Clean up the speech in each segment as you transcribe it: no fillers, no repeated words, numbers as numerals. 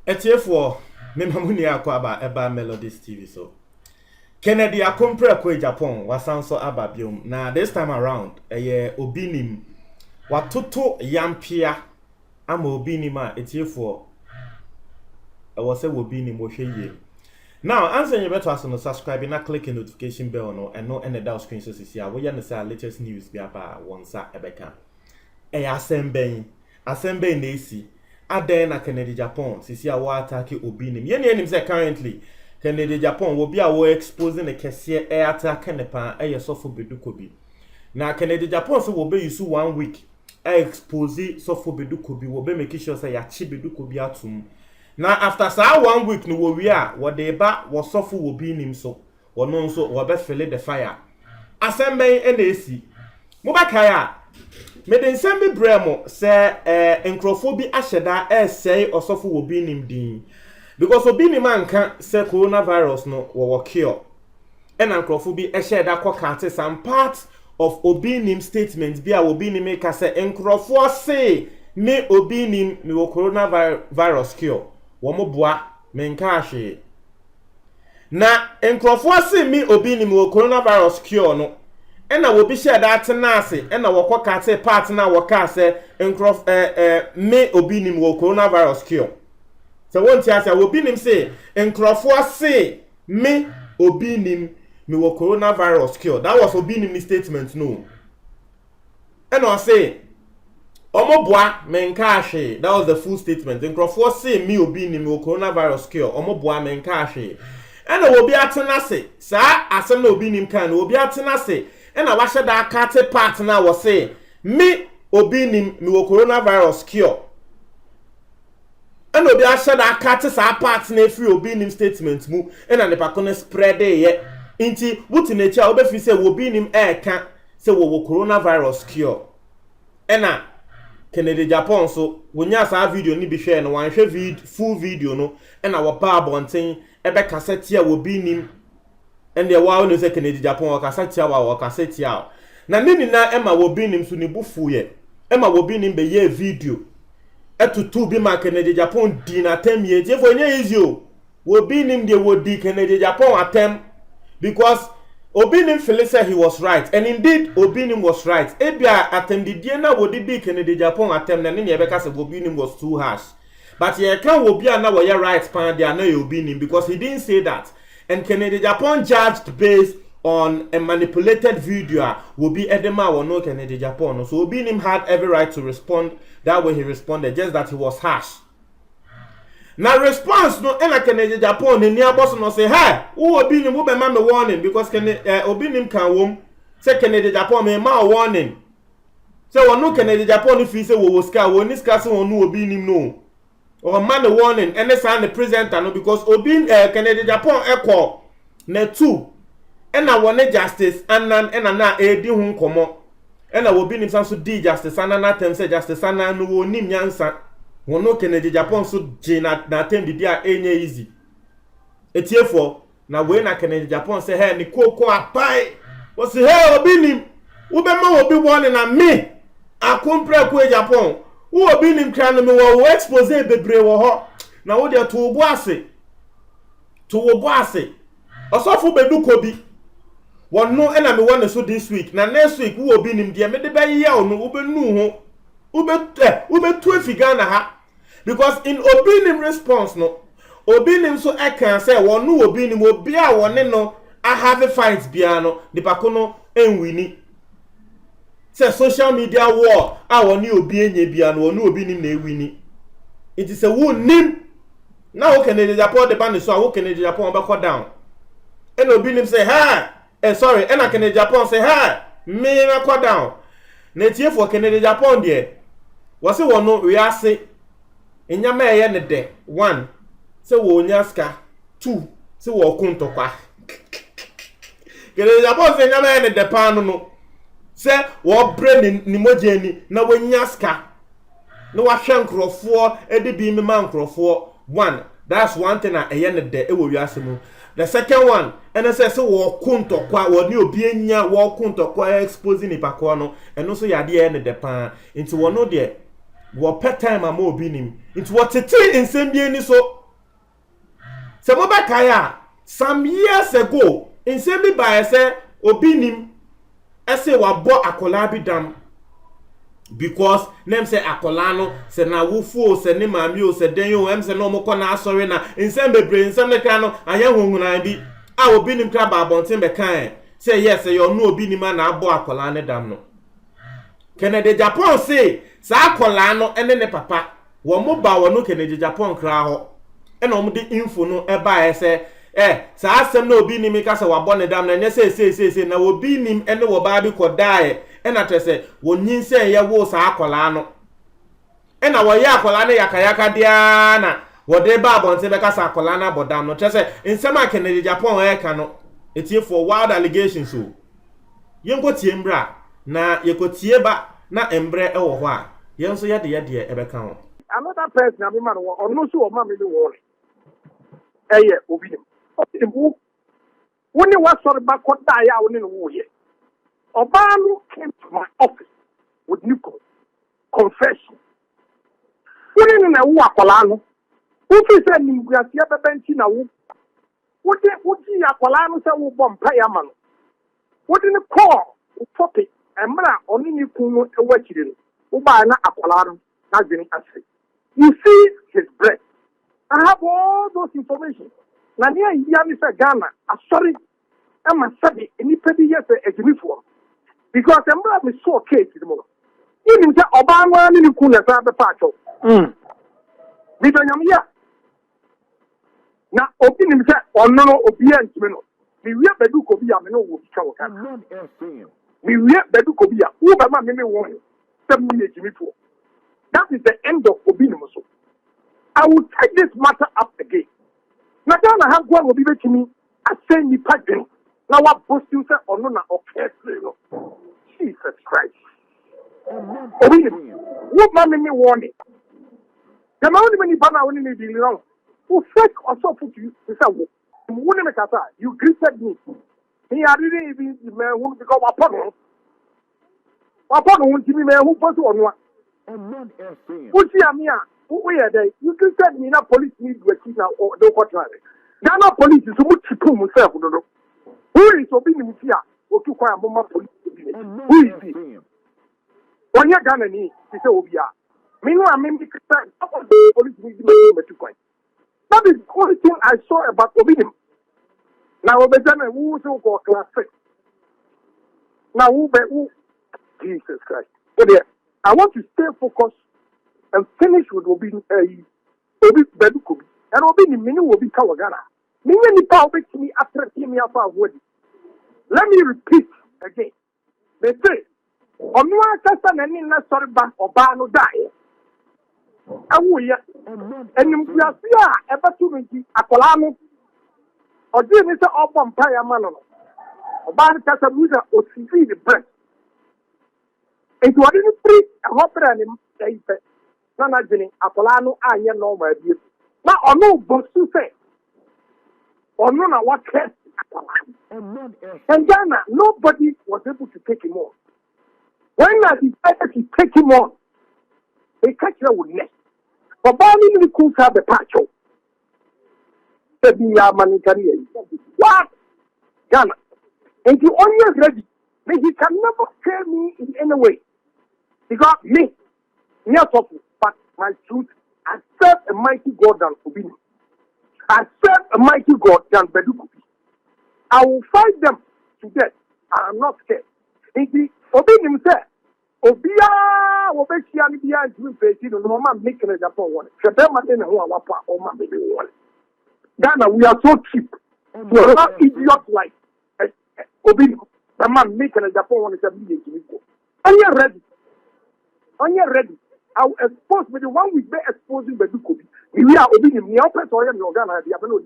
Etiefo me mamuni akwa eba Melodies TV so Kennedy akompre kwa Japan wasanso aba biom na this time around obinim watoto yampia ama obinim a etiefo say obinim wo hweye. Now answer you better to subscribe na click the notification bell no and no end the screen so see we ya say latest news bi aba wonsa ebeka asemben na esi aden na Kennedy Japan sisi a wa attack obinim ye nim say currently Kennedy Japan will be a exposing a kese attack nepa sofo bedukobi na Kennedy Japan so will be use 1 week expose sofo bedukobi will be make sure say ya chi bedukobi atum na after say 1 week no we are what they ba was sofo will be nim so wono so wo be feel the fire asemben na esi mo ba kaya me den sembi bremo say enkrofo bi ahyeda say osofo will be nim din because obinim anka say coronavirus no wo cure and enkrofo bi ahyeda kwakate some part of obinim statement bi a obinim make say enkrofo say me obinim me wo coronavirus cure wo mo boa me nka ahwe na enkrofo say me obinim wo coronavirus cure no ena wo bi share that na ase ena wo kwakate part na wo ka say enkrof me obinim wo coronavirus cure so won't you say obinim say enkrofo say me obinim me wo coronavirus cure. That was obinim statement no. And I say omoboa me nka ahwe. That was the full statement. Enkrofo say me obinim me wo coronavirus cure. Omoboa me nka ahwe. And obi atena say sa asem na obinim kan obi atena say and I washed that cat part now was say me obinim me wo coronavirus cure. And obi ashed that cat sa part na free obinim statement mu and an epakone spread ye inti wuti nature obefi say obinim kan say wo coronavirus cure. And Kennedy Japan so wonya sa video ni bi hwe no wan hwe full video no and our pa bonten ebe cassette ya obinim and the wow no say Kennedy Japan wa cassette wa cassette ya na nini na ema obinim so ni bufu ye ema obinim be ye video etutu bi ma Kennedy Japan di na tem ye je for nye easy o obinim de wo di Kennedy Japan atem because obinim feel say he was right and indeed obinim was right ebia atem di na wo di Kennedy Japan atem na nini ebe ka say obinim was too harsh but ye can wo bia na wo ye right pan dia na obinim because he didn't say that. And Kennedy Japan judged based on a manipulated video will be edema or no Kennedy Japan. So Obinim had every right to respond that way he responded, just that he was harsh. Now response no ena Kennedy Japan the near boss no say, hey, who Obinim who be man warning because Obinim can wom say Kennedy Japan me ma warning. So no Kennedy Japan if he say we was scar we niska so no Obinim no. Or man warning and sign the presenter no because Kennedy Japan echo na 2 and na one justice and na edi hu nkomo and na Obinim so di justice and na tem say justice and na no nim nyansa wono Kennedy Japan so je na tem di a enye easy etiefo na we na Kennedy Japan say hey ni koko apai wo say hey Obinim wo be ma obi warning na me akompre ko Japan wo Obinim kran me wo expose bebre wo ho na wo de to obo ase osofo bedukobi wonno ena me won so this week na next week wo Obinim de me de be ye no wo benu ho wo betu afiga na ha because in Obinim response no Obinim so ekan say wonno Obinim obi a wone no I have a fight bia no de pakono enwini say social media war awoni obi enye bia no onu Obinim na ewini it is a wo nim na wo Kennedy Japan de ban so wo Kennedy Japan be go down and Obinim say sorry and Kennedy Japan say me na go down na tie for Kennedy Japan de wo say wono we ase enya ma ye ne de 1 say wo nyaska 2 say wo kuntokwa Kennedy Japan say enya ma ye ne de pan no say wo brain ni mojeni na wanyaska no wa hwenkrofo edi bi me man krofo 1 that's one thing na eye ne de e wo wiase mu The second one, and I say so walk kunto kwa or new being ya walk kunto kwa exposing the pacono, and also ya the end of the pan into one no dear. What pet time I'm more being into what it in same being so. Some kaya some years ago, in same by say obinim, I say wa bo akolabi dam. Because nem say akolano se na wufu se ni mami o se den yo em se no mo kona asori na nsem bebre nsem ne kan no anya honhuna bi a obi nim kra ba abonten be kan say yes yo no obi nim na abo akola ne dam no Kennedy Japan say sa akola no ene ne papa wo mo ba wo no Kennedy Japan kra ho e no mo de info no e ba e say sa asem na obi nim ka se wa bo ne dam na nye say na obi nim ene wo ba bi kodae ena tese wonyin se ye wo sa akola no ena wo ye akola ne yakayaka dia na wo de ba bonte be ka sa akola na bodam no tese nsem a Kennedy Japan e ka no etie for wild allegations so yenko tie mbra na yekotie ba na embre e wo ho a yenso ye de e be ka ho another person na be man wo no so o ma me be wo eye obi nim woni wa sori ba ko da ya woni no wo ye Obano came to my office with Nico confession. Wouldn't na wu akwalano. Ufi se nimguasi ya bebenti na wu. Uti akwalano se wu bompa ya mano. Wouldn't call utopic emra oni ni kunu ewachire. Uba na akwalano na jeni ase. You see his breath. I have all those information. Na niya yami se Ghana. Sorry. Ama sabi anybody yes ejimifo. Because emra me so case mo. Even say Obama ni ku na sa be pacho. Mi do nyam ya. Na obi ni say ono obi antime no. Mi wi bedu ko bi ya me no wo bi ka wo ka. Mi wi bedu ko bi ya. Wo ba ma me won. Say me ejimi fo. That is the end of obi ni mo so. I will take this matter up again. Na Ghana ha gwa obi betimi asend ni padwen. Na wa post you say ono na okay no. Jesus Christ. What man me warning? The man when bana when you be wrong. Who fake or so put you say who make asa you greeted me. He had really even the man who because upon who give me man who post on one. Who see me who we are there? You greeted me na police need to keep now or do what try. Ghana police is so much to myself. Who is obeying here? Or to quite a moment police. Who is he? When you're Ghana, he said, Obia. Meanwhile, maybe police will be to coin. That is the only thing I saw about Obinim. Now, Obedana, who so called class 6. Now, who Jesus Christ. But I want to stay focused and finish with Obi Bedukobi. And Obinim, many will be Kawagana. Many power to me after me up our wedding. Let me repeat again. They say, Onwa kasa na ni na sorry ba oba no die. Awuye. Enimfiase a ebatu nti akola no. Oje ni se obom pa ya ma no. Oba ni kasa muza o CV the breast. Enti wadi ni free a hopra ni daipe. Na na jini akola no anye no ma bie. Na ono bosu se. Ono na what test. And Ghana, nobody was able to take him on. When I decided to take him on, they catch him with neck. But Bali the cool have the patcho. Said the man in what? Ghana. And you only ready. But he can never tell me in any way. Because me, but my truth, I serve a mighty God than Obini. I serve a mighty God than Bedukupi. I will fight them to death. I am not scared. Indeed, Obini himself, Obia, Obesia, Libya, Jim Peti, no man making a Japan one. Shadema in a wapa or my baby one. Ghana, we are so cheap. We are not idiots like Obini. The man making a Japan one is a million. Are you ready? Are you ready? I will expose with the 1 week by exposing the Dukobi. We are Obini, me open to him, Ghana, the Abano.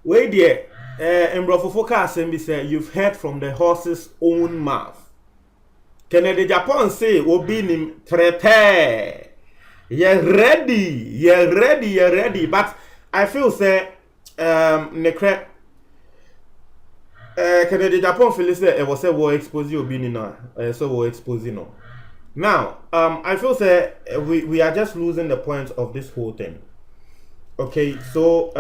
Wait there. And Brofofoka Assembly say you've heard from the horse's own mouth. Kennedy Japan say Obinim prepare. You're ready. But I feel say Nekre Kennedy Japan feel say it was a war expose obi ni no so war expose no. Now, I feel say we are just losing the point of this whole thing. Okay, so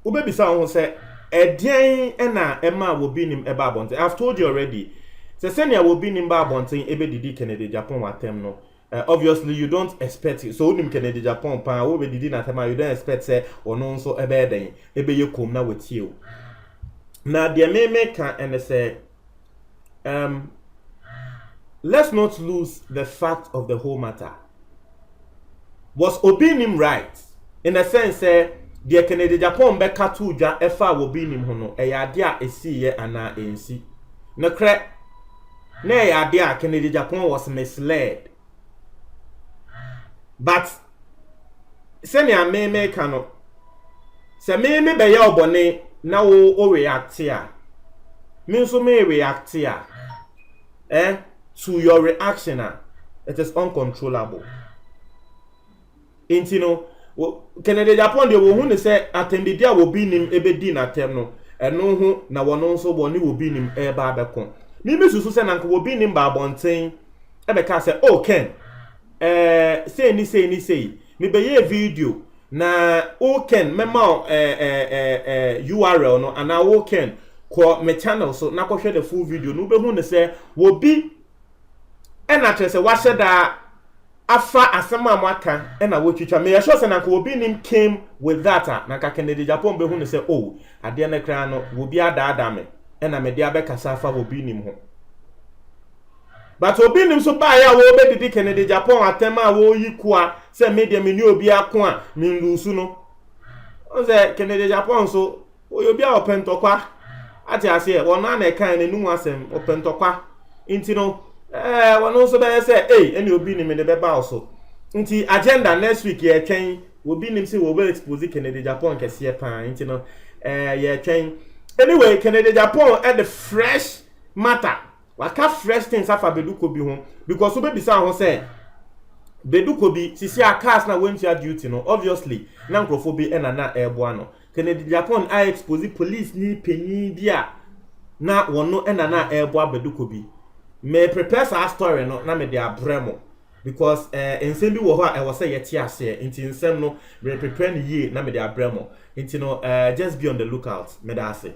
ube bisa who say edian ena ema will be nim eba bonte. I've told you already. Say senior will be nim ba bonte ebe didi Kennedy Japan watem no. Obviously you don't expect it. So nim Kennedy Japan pa ube didi na tema you don't expect say ono nso ebe den ebe ye kom na wetie o. Na the me can and say let's not lose the fact of the whole matter. Was Obinim right? In a sense, the Kennedy Japan beka tuja efa Obinim hono, a yadia esi ye ana ensi. No crack, nay yadia Kennedy Japan was misled. But, senya me cano. Se me be ya obone, na o react here. Me so me react here. To your reaction, it is uncontrollable. You know, Kennedy Japan they will who say attended there will be nim ebe di na tem no eno hu na wono nso boni will be nim eba abekon. Me susu say na will be nim ba bonten ebe ka say oh Ken say ni me be ye video na o Ken mema URL no and o Ken ko me channel so na ko hwe the full video no be hu ne say will be ena tre say wa da afa asema amaka ena wotwitwa me sure say na ko obi nim came with that na ka Kennedy Japan be hu ne say oh ade na kra no wo bi ada me ena me dia be kasa afa obi nim ho but obi nim so ba ya wo be didi Kennedy Japan atema wo yikua say media me ni obi ako a me nlusu no on say Kennedy Japan so obi a opentokwa ati ase e wona na kan ne nu asem opentokwa intino one also be say hey any obi ni me de beba also nti agenda next week ye twen obi nim say we will expose Kennedy Japan kese pa nti no ye twen anyway Kennedy Japan at the fresh matter waka fresh things afa beduko bi ho because we be say ho say beduko bi sisi akas na went to duty no obviously na nkrofo bi na ebo no Kennedy Japan I expose police ni penyi bia na wono na ebo beduko bi me prepare our story no na me dey abremo because ensem bi wo ho a was say yeti ase nti ensem no me prepare ni ye na me dey abremo nti no just be on the lookout me da ase